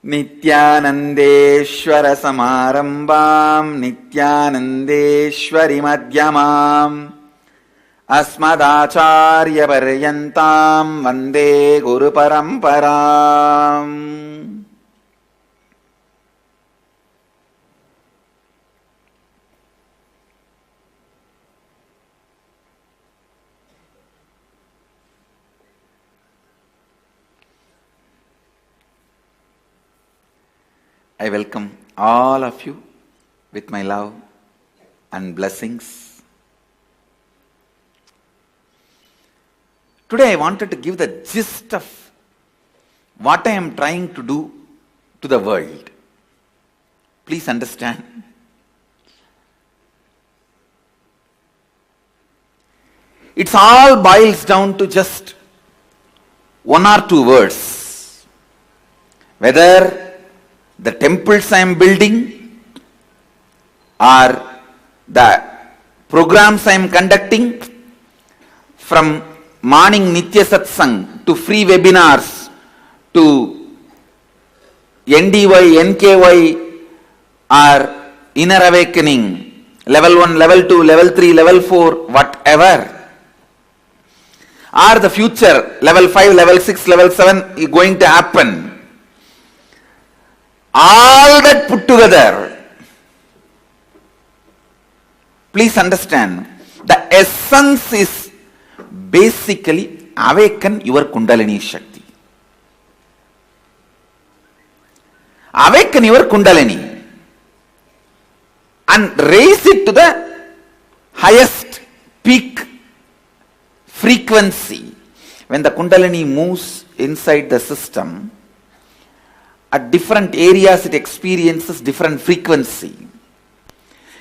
Nityanandeshwara samarambam Nityanandeshwari madhyamam Asmadacharya paryantam Vande Guru Paramparam. I welcome all of you with my love and blessings. Today I wanted to give the gist of what I am trying to do to the world. Please understand. It all boils down to just one or two words. Whether the temples I am building or the programs I am conducting, from morning Nitya Satsang to free webinars to NDY, NKY or inner awakening, level 1, level 2, level 3, level 4, whatever, or the future, level 5, level 6, level 7 is going to happen. All that put together, please understand, the essence is basically awaken your Kundalini Shakti. Awaken your Kundalini and raise it to the highest peak frequency. When the Kundalini moves inside the system, at different areas it experiences different frequency.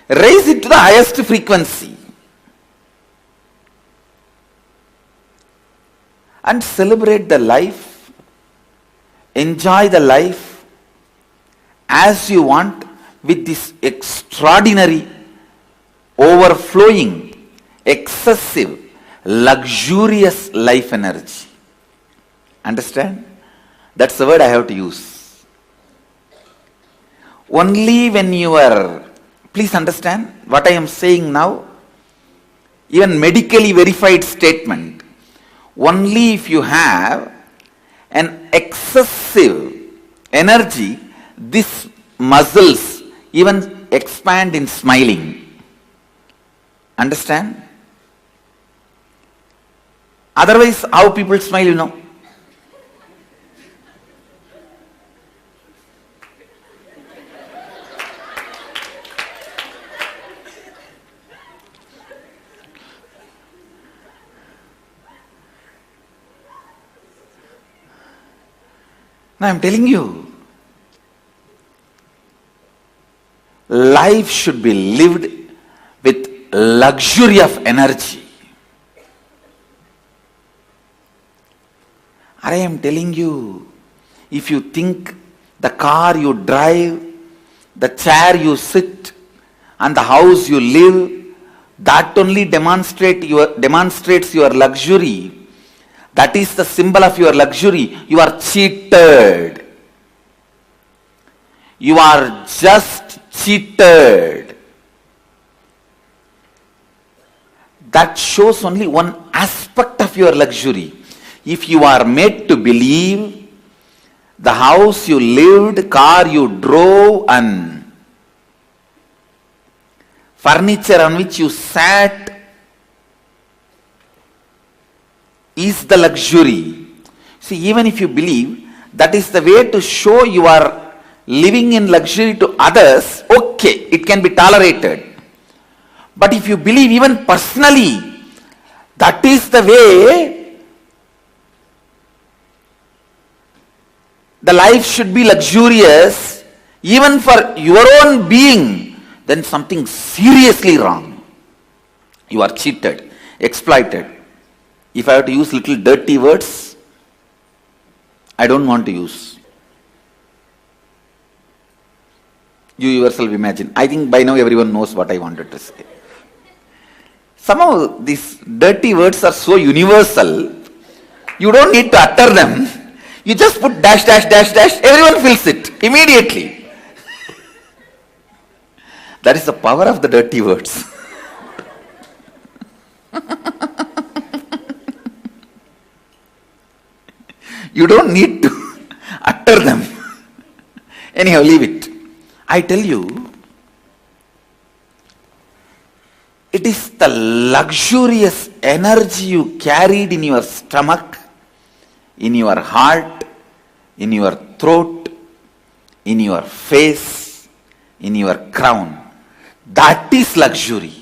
Raise it to the highest frequency and celebrate the life, enjoy the life as you want with this extraordinary, overflowing, excessive, luxurious life energy. Understand? That's the word I have to use. Only when you are, please understand what I am saying now, even medically verified statement, only if you have an excessive energy, these muscles even expand in smiling. Understand? Otherwise, how people smile, you know? Now I am telling you, life should be lived with luxury of energy. I am telling you, if you think the car you drive, the chair you sit, and the house you live, that only demonstrates your luxury, that is the symbol of your luxury, you are cheated. You are just cheated. That shows only one aspect of your luxury. If you are made to believe the house you lived, car you drove, and furniture on which you sat is the luxury. See, even if you believe that is the way to show you are living in luxury to others, okay, it can be tolerated. But if you believe even personally that is the way the life should be luxurious, even for your own being, then something seriously wrong. You are cheated, exploited. If I have to use little dirty words, I don't want to use. You yourself imagine. I think by now everyone knows what I wanted to say. Somehow these dirty words are so universal, you don't need to utter them. You just put dash, dash, dash, dash, everyone fills it immediately. That is the power of the dirty words. You don't need to utter them. Anyhow, leave it. I tell you, it is the luxurious energy you carried in your stomach, in your heart, in your throat, in your face, in your crown. That is luxury.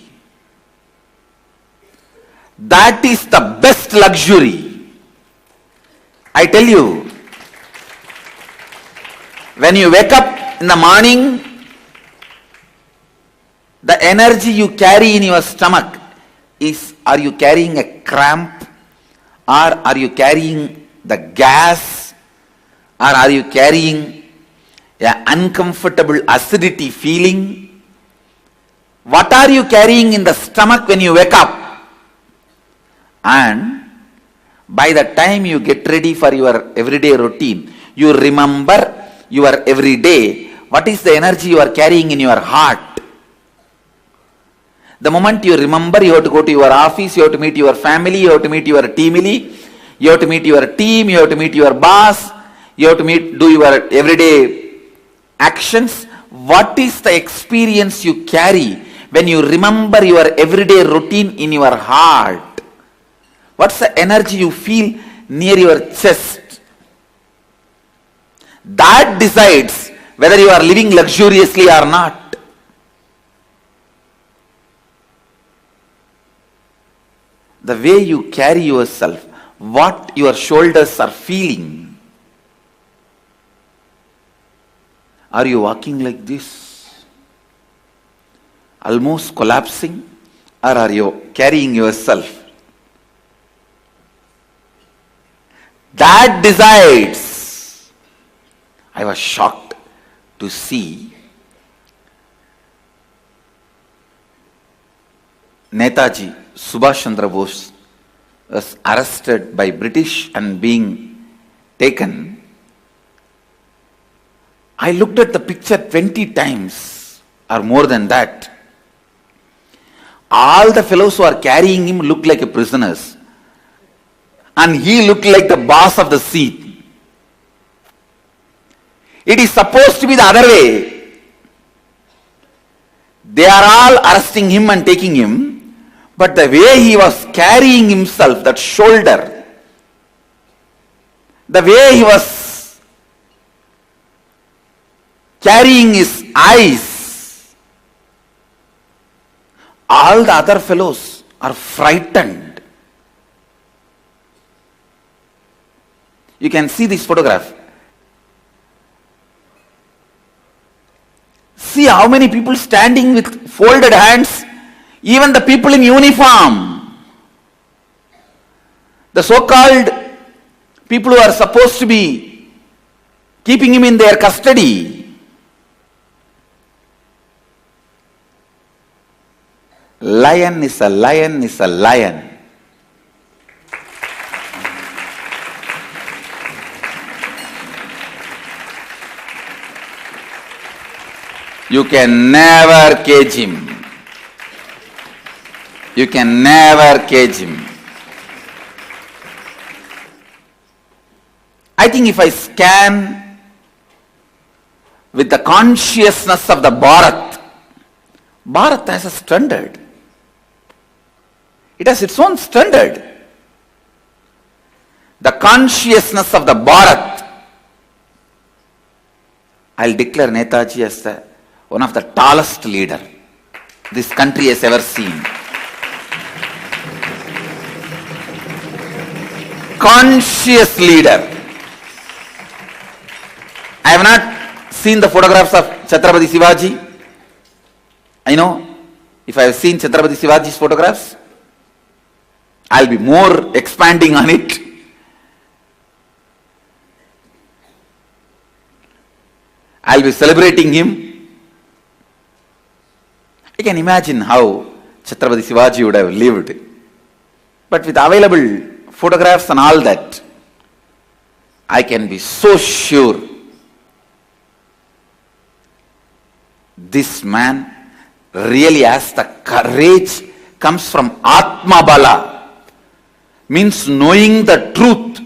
That is the best luxury. I tell you, when you wake up in the morning, the energy you carry in your stomach is, are you carrying a cramp, or are you carrying the gas, or are you carrying an uncomfortable acidity feeling? What are you carrying in the stomach when you wake up? And by the time you get ready for your everyday routine, you remember your everyday, what is the energy you are carrying in your heart? The moment you remember, you have to go to your office, you have to meet your family, you have to meet your team lead, you have to meet your team, you have to meet your boss, you have to do your everyday actions. What is the experience you carry when you remember your everyday routine in your heart? What's the energy you feel near your chest? That decides whether you are living luxuriously or not. The way you carry yourself, what your shoulders are feeling. Are you walking like this, almost collapsing, or are you carrying yourself? That decides. I was shocked to see Netaji Subhash Chandra Bose was arrested by British and being taken. I looked at the picture 20 times or more than that. All the fellows who are carrying him looked like a prisoners. And he looked like the boss of the seat. It is supposed to be the other way. They are all arresting him and taking him, but the way he was carrying himself, that shoulder, the way he was carrying his eyes, all the other fellows are frightened. You can see this photograph. See how many people standing with folded hands, even the people in uniform. The so-called people who are supposed to be keeping him in their custody. Lion is a lion is a lion. You can never cage him. You can never cage him. I think if I scan with the consciousness of the Bharat, Bharat has a standard. It has its own standard. The consciousness of the Bharat. I'll declare Netaji as one of the tallest leader this country has ever seen. Conscious leader. I have not seen the photographs of Chhatrapati Shivaji. I know if I have seen Chhatrapati Shivaji's photographs, I'll be more expanding on it. I'll be celebrating him. I can imagine how Chhatrapati Shivaji would have lived. But with available photographs and all that, I can be so sure this man really has the courage, comes from Atma Bala, means knowing the truth.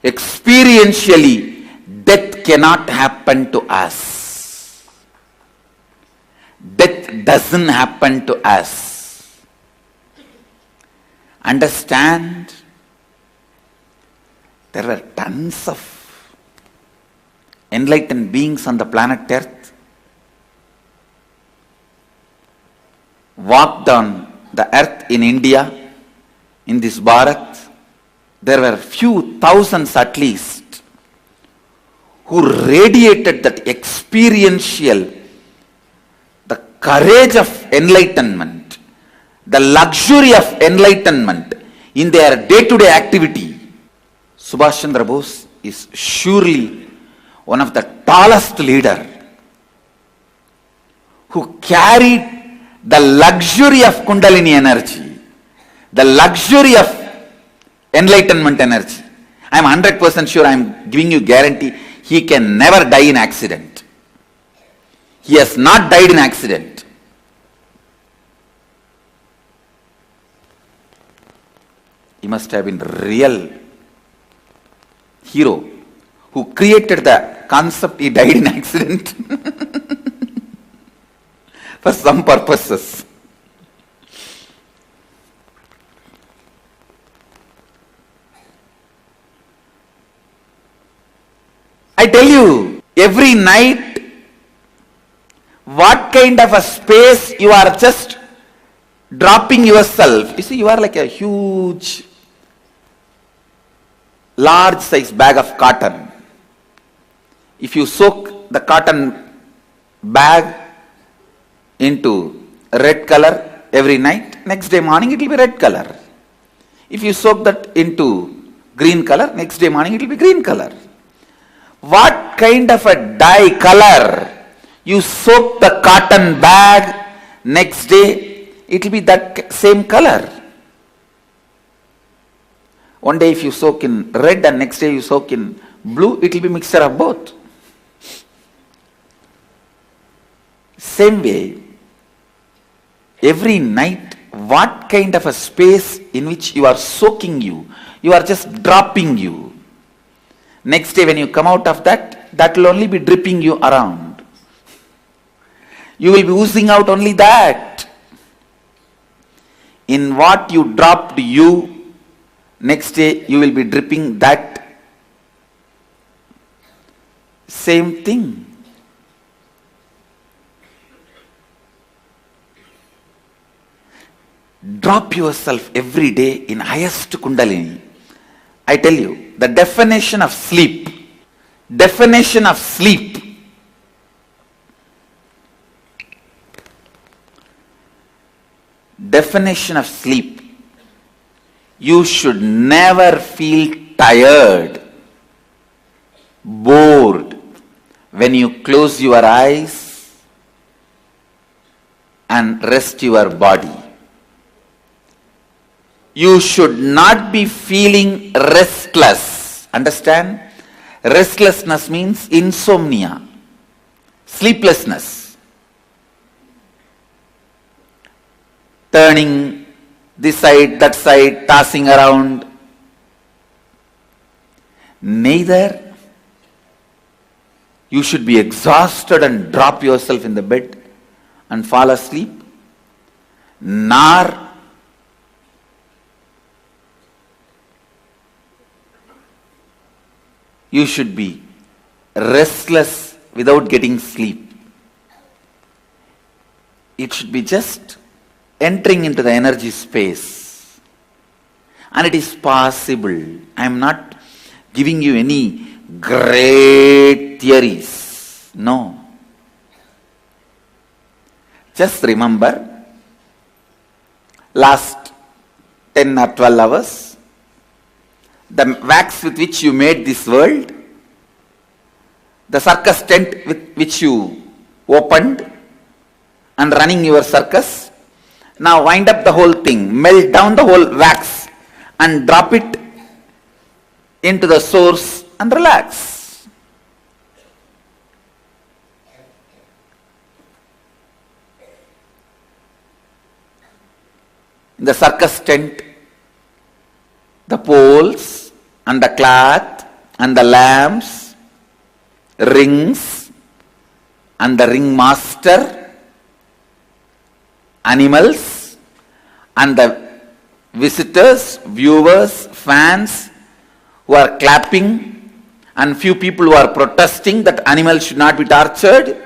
Experientially, death cannot happen to us. Death doesn't happen to us. Understand? There were tons of enlightened beings on the planet Earth, walked on the earth in India, in this Bharat. There were few thousands at least who radiated that experiential, the courage of enlightenment, the luxury of enlightenment in their day-to-day activity. Subhash Chandra Bose is surely one of the tallest leader who carried the luxury of Kundalini energy, the luxury of enlightenment energy. I am 100% sure, I am giving you guarantee, he can never die in accident. He has not died in accident. He must have been real hero who created the concept. He died in accident for some purposes. I tell you, every night, what kind of a space you are just dropping yourself. You see, you are like a huge, large size bag of cotton. If you soak the cotton bag into red color every night, next day morning it will be red color. If you soak that into green color, next day morning it will be green color. What kind of a dye color you soak the cotton bag, next day it will be that same color. One day if you soak in red and next day you soak in blue, it will be mixture of both. Same way, every night, what kind of a space in which you are soaking you are just dropping you. Next day when you come out of that, that will only be dripping you around. You will be oozing out only that. In what you dropped you, next day you will be dripping that. Same thing. Drop yourself every day in highest Kundalini. I tell you, the definition of sleep, definition of sleep, definition of sleep, you should never feel tired, bored when you close your eyes and rest your body. You should not be feeling restless. Understand? Restlessness means insomnia, sleeplessness. Turning this side, that side, tossing around. Neither you should be exhausted and drop yourself in the bed and fall asleep, nor you should be restless without getting sleep. It should be just entering into the energy space. And it is possible. I am not giving you any great theories. No. Just remember, last 10 or 12 hours, the wax with which you made this world, the circus tent with which you opened and running your circus, now wind up the whole thing, melt down the whole wax and drop it into the source and relax. In the circus tent, the poles and the cloth and the lamps, rings and the ringmaster, animals and the visitors, viewers, fans who are clapping, and few people who are protesting that animals should not be tortured.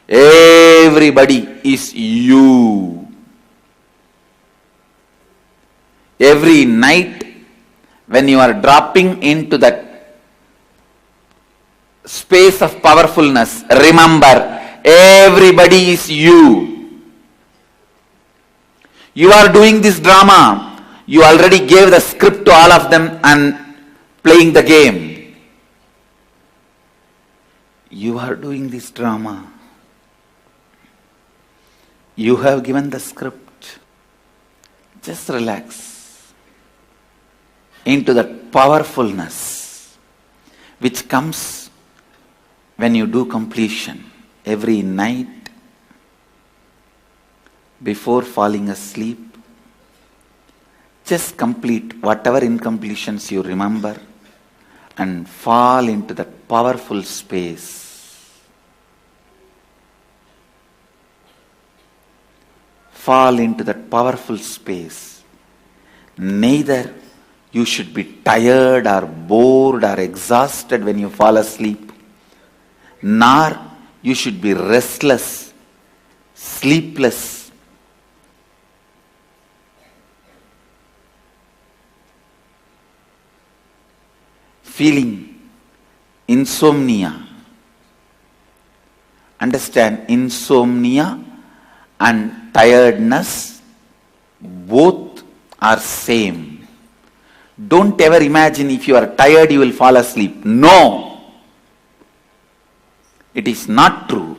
Everybody is you. Every night when you are dropping into that space of powerfulness, remember, everybody is you. You are doing this drama. You already gave the script to all of them and playing the game. You are doing this drama. You have given the script. Just relax into that powerfulness which comes when you do completion every night. Before falling asleep, just complete whatever incompletions you remember and fall into that powerful space. Fall into that powerful space. Neither you should be tired or bored or exhausted when you fall asleep, nor you should be restless, sleepless, feeling insomnia. Understand, insomnia and tiredness both are same. Don't ever imagine if you are tired you will fall asleep. No, it is not true.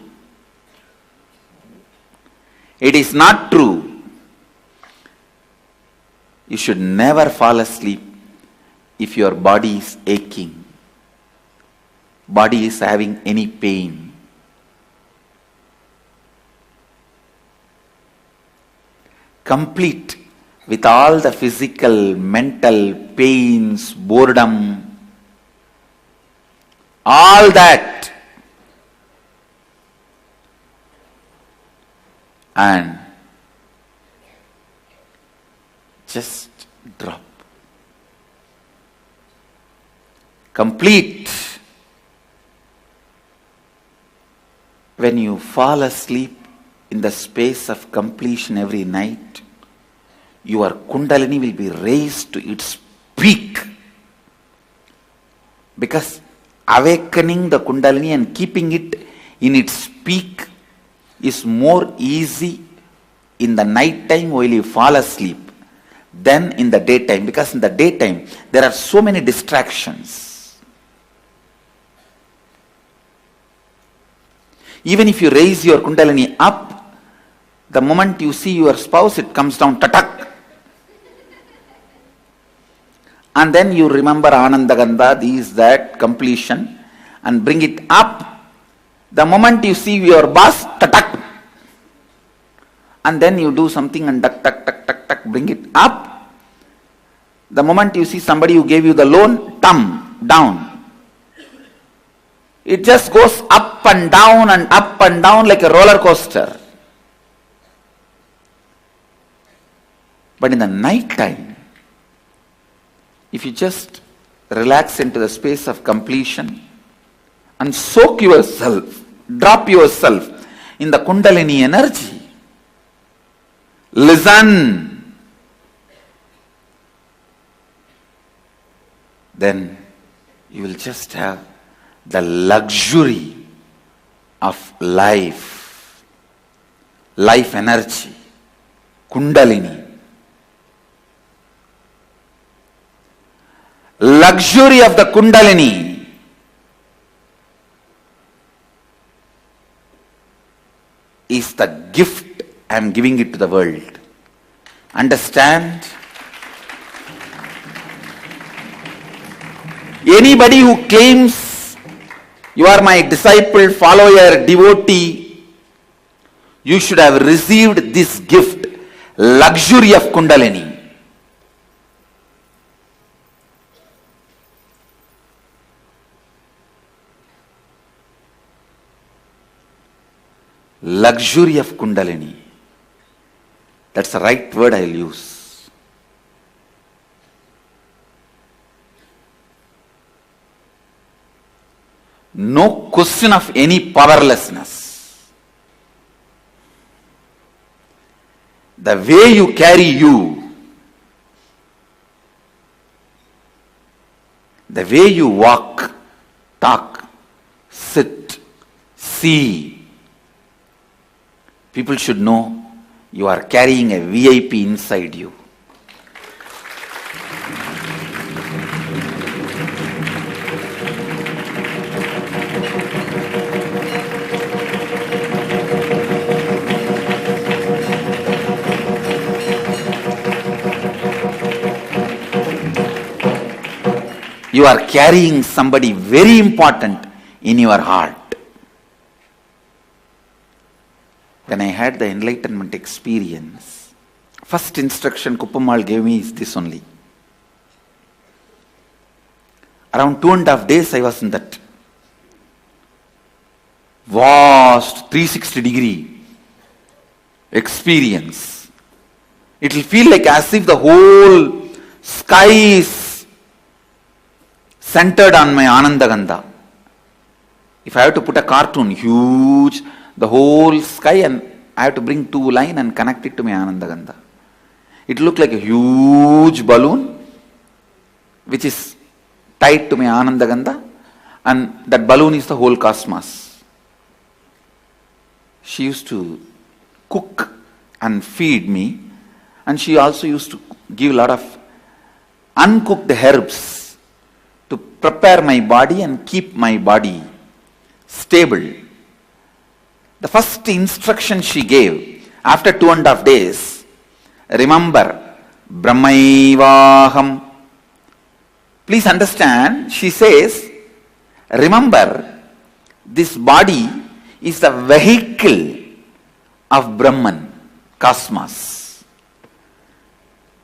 It is not true. You should never fall asleep if your body is aching, body is having any pain. Complete with all the physical, mental pains, boredom, all that, and just drop. Complete. When you fall asleep in the space of completion every night, your Kundalini will be raised to its peak. Because awakening the Kundalini and keeping it in its peak is more easy in the night time while you fall asleep than in the daytime. Because in the daytime there are so many distractions. Even if you raise your Kundalini up, the moment you see your spouse, it comes down, tatak. And then you remember Anandagandha, this, that, completion, and bring it up. The moment you see your boss, tatak. And then you do something and tak, tak, tak, tak, tak, bring it up. The moment you see somebody who gave you the loan, tam, down. It just goes up and down like a roller coaster. But in the night time, if you just relax into the space of completion and soak yourself, drop yourself in the Kundalini energy, listen, then you will just have the luxury of life energy, Kundalini. Luxury of the Kundalini is the gift I am giving it to the world. Understand? Anybody who claims you are my disciple, follower, devotee, you should have received this gift, luxury of Kundalini. Luxury of Kundalini. That's the right word I'll use. No question of any powerlessness. The way you carry you, the way you walk, talk, sit, see, people should know you are carrying a VIP inside you. You are carrying somebody very important in your heart. When I had the enlightenment experience, first instruction Kuppamal gave me is this only. Around 2.5 days I was in that vast 360-degree experience. It will feel like as if the whole sky is centered on my Anandagandha. If I have to put a cartoon, huge, the whole sky, and I have to bring 2 lines and connect it to my Anandagandha. It looked like a huge balloon which is tied to my Anandagandha, and that balloon is the whole cosmos. She used to cook and feed me, and she also used to give a lot of uncooked herbs to prepare my body and keep my body stable. The first instruction she gave after 2.5 days, remember, Brahmaivaham. Please understand, she says, remember, this body is the vehicle of Brahman, cosmos.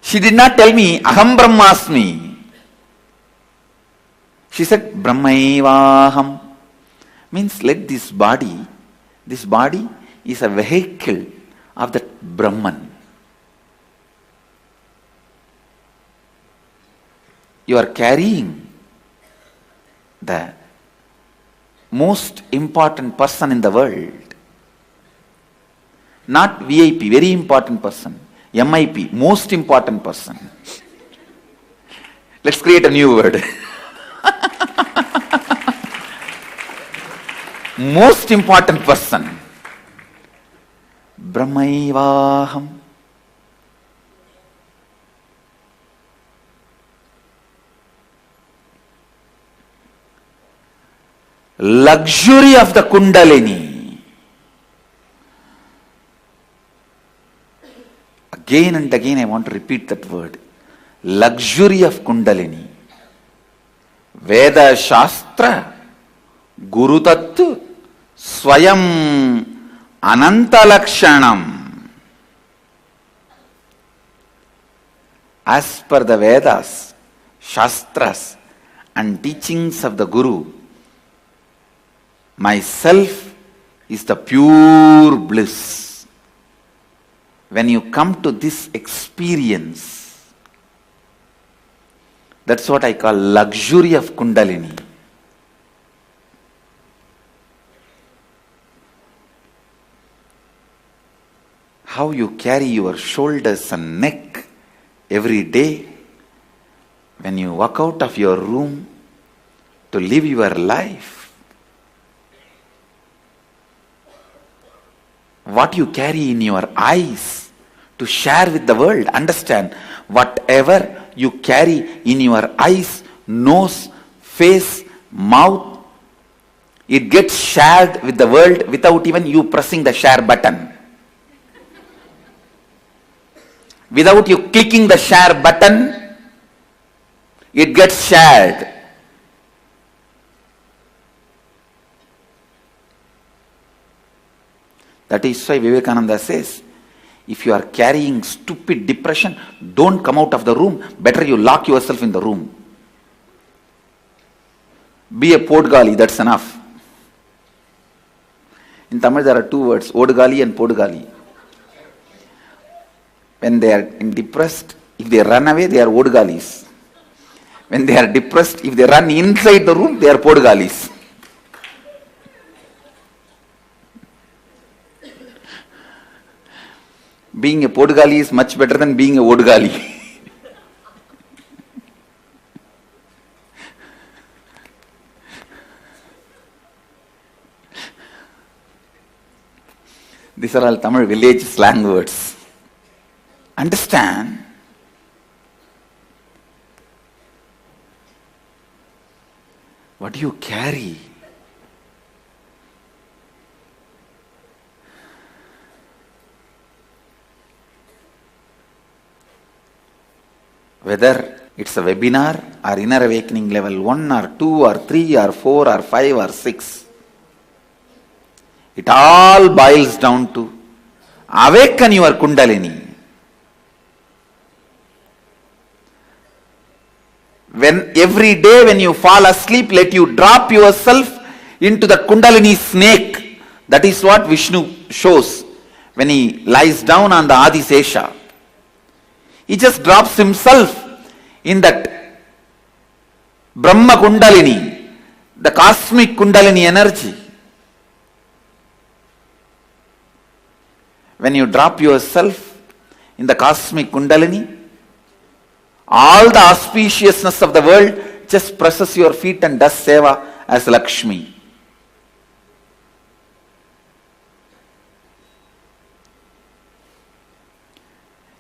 She did not tell me, Aham Brahmasmi. She said, Brahmaivaham. Means let this body is a vehicle of that Brahman. You are carrying the most important person in the world. Not VIP, very important person. MIP, most important person. Let's create a new word. Most important person. Brahmaivaham. Luxury of the Kundalini. Again and again I want to repeat that word. Luxury of Kundalini. Veda Shastra Guru Tattva Swayam Ananta Lakshanam. As per the Vedas, Shastras and teachings of the Guru, myself is the pure bliss. When you come to this experience, that's what I call luxury of Kundalini. How you carry your shoulders and neck every day when you walk out of your room to live your life. What you carry in your eyes to share with the world. Understand, whatever you carry in your eyes, nose, face, mouth, it gets shared with the world without even you pressing the share button. Without you clicking the share button, it gets shared. That is why Vivekananda says, if you are carrying stupid depression, don't come out of the room. Better you lock yourself in the room. Be a podgali, that's enough. In Tamil there are two words, odgali and podgali. When they are depressed, if they run away, they are odgalis. When they are depressed, if they run inside the room, they are podgalis. Being a podgali is much better than being a odgali. These are all Tamil village slang words. Understand? What do you carry? Whether it's a webinar or inner awakening level 1 or 2 or 3 or 4 or 5 or 6, it all boils down to awaken your Kundalini. When every day when you fall asleep, let you drop yourself into the Kundalini snake. That is what Vishnu shows when he lies down on the Adisesha. He just drops himself in that Brahma Kundalini, the cosmic Kundalini energy. When you drop yourself in the cosmic Kundalini, all the auspiciousness of the world just presses your feet and does seva as Lakshmi.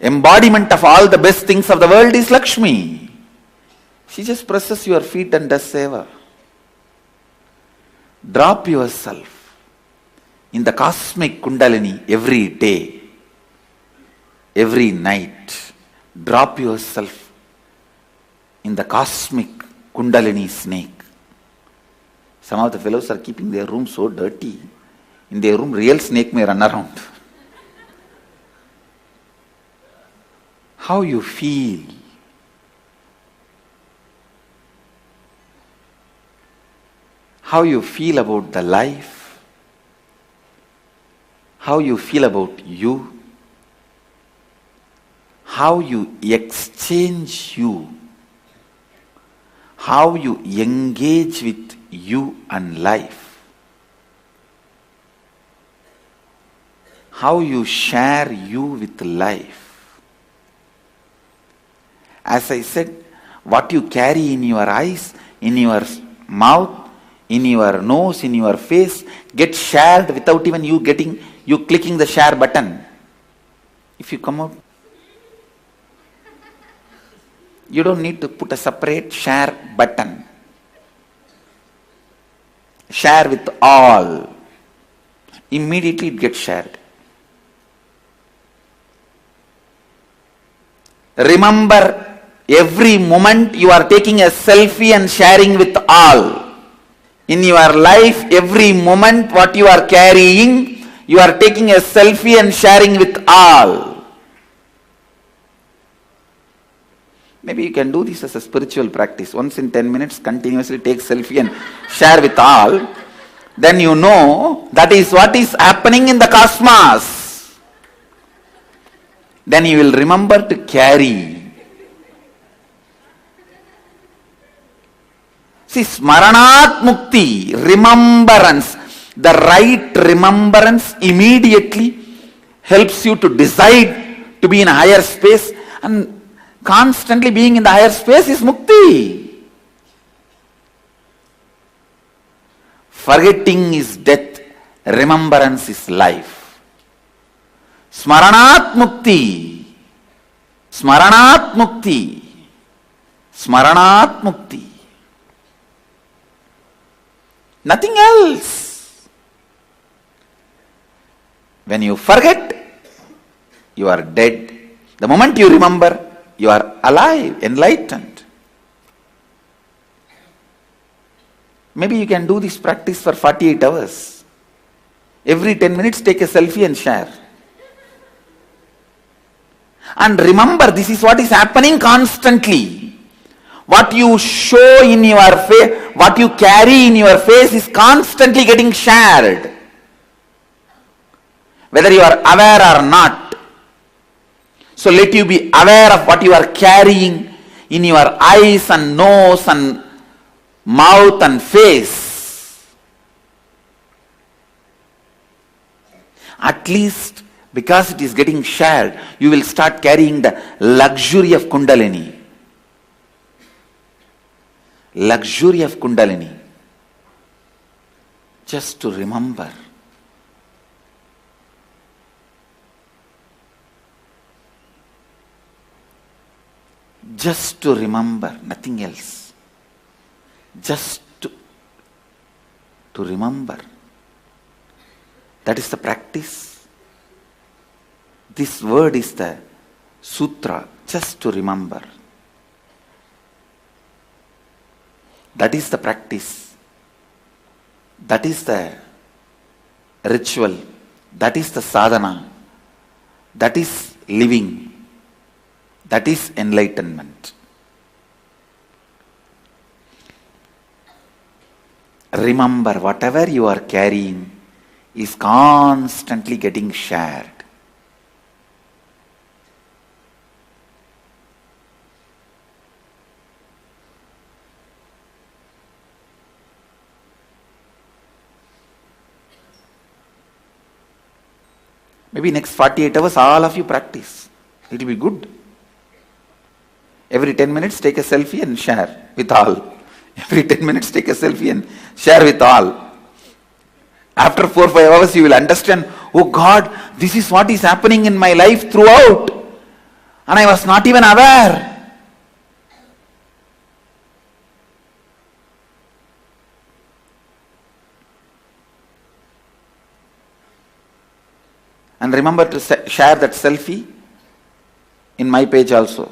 Embodiment of all the best things of the world is Lakshmi. She just presses your feet and does seva. Drop yourself in the cosmic Kundalini every day, every night. Drop yourself in the cosmic Kundalini snake. Some of the fellows are keeping their room so dirty. In their room, real snake may run around. How you feel? How you feel about the life? How you feel about you? How you exchange you? How you engage with you and life? How you share you with life? As I said, what you carry in your eyes, in your mouth, in your nose, in your face, gets shared without even you clicking the share button. If you come out, you don't need to put a separate share button. Share with all. Immediately it gets shared. Remember, every moment you are taking a selfie and sharing with all. In your life, every moment what you are carrying, you are taking a selfie and sharing with all. Maybe you can do this as a spiritual practice. Once in 10 minutes, continuously take selfie and share with all. Then you know that is what is happening in the cosmos. Then you will remember to carry. See, smaranat mukti, remembrance. The right remembrance immediately helps you to decide to be in a higher space, and constantly being in the higher space is mukti. Forgetting is death, remembrance is life. Smaranat mukti, smaranat mukti, smaranat mukti. Nothing else. When you forget, you are dead. The moment you remember, you are alive, enlightened. Maybe you can do this practice for 48 hours. Every 10 minutes take a selfie and share. And remember, this is what is happening constantly. What you show in your face, what you carry in your face is constantly getting shared. Whether you are aware or not. So let you be aware of what you are carrying in your eyes and nose and mouth and face. At least because it is getting shared, you will start carrying the luxury of Kundalini. Luxury of Kundalini. Just to remember. Just to remember, nothing else. Just to remember. That is the practice. This word is the sutra, just to remember. That is the practice. That is the ritual. That is the sadhana. That is living. That is enlightenment. Remember, whatever you are carrying is constantly getting shared. Maybe next 48 hours, all of you practice. It will be good. Every 10 minutes, take a selfie and share with all. Every 10 minutes, take a selfie and share with all. After 4 or 5 hours, you will understand, oh God, this is what is happening in my life throughout. And I was not even aware. And remember to share that selfie in my page also.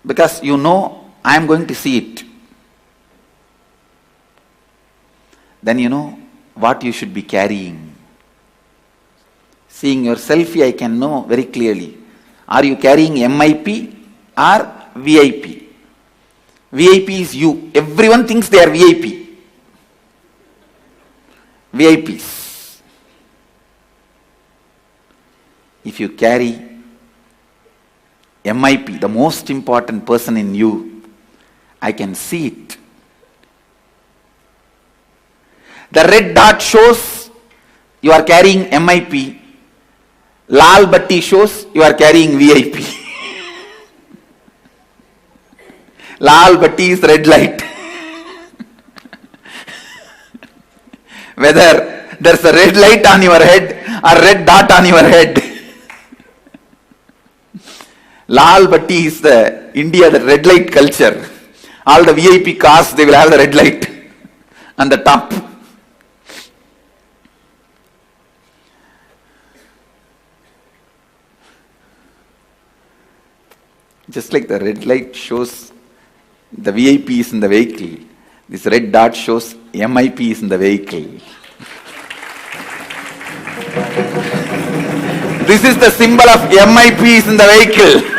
Because you know I am going to see it. Then you know what you should be carrying. Seeing your selfie, I can know very clearly. Are you carrying MIP or VIP? VIP is you. Everyone thinks they are VIP. VIPs. If you carry MIP, the most important person in you, I can see it. The red dot shows you are carrying MIP. Lal batti shows you are carrying VIP. Lal batti is red light. Whether there's a red light on your head or red dot on your head. Lal batti is the India, the red light culture. All the VIP cars, they will have the red light on the top. Just like the red light shows the VIP is in the vehicle, this red dot shows MIP is in the vehicle. This is the symbol of MIP is in the vehicle.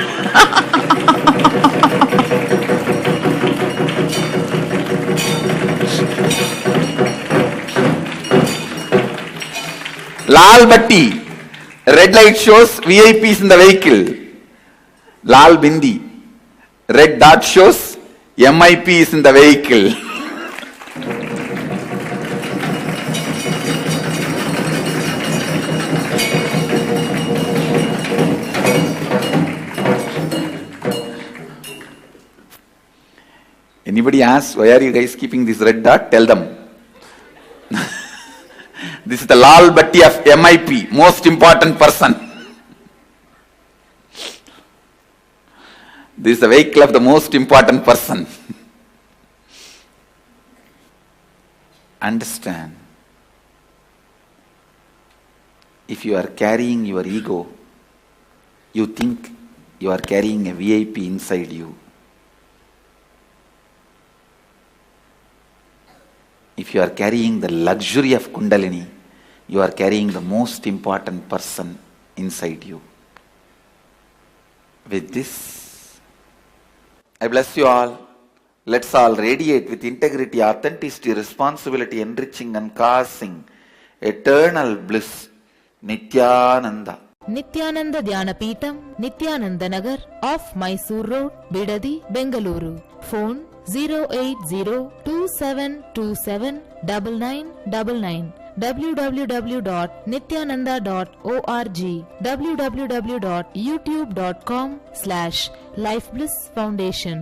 Lal batti, red light shows VIP is in the vehicle. Lal bindi, red dot shows MIP is in the vehicle. Anybody asks, why are you guys keeping this red dot? Tell them. This is the Lal batti of MIP, most important person. This is the vehicle of the most important person. Understand. If you are carrying your ego, you think you are carrying a VIP inside you. If you are carrying the luxury of Kundalini, you are carrying the most important person inside you. With this, I bless you all. Let's all radiate with integrity, authenticity, responsibility, enriching and causing eternal bliss. Nityananda. Nityananda Dhyanapītam, Nityananda Nagar, off Mysore Road, Bidadi, Bengaluru. Phone 08027279999. www.nityananda.org. www.youtube.com/Life Bliss Foundation.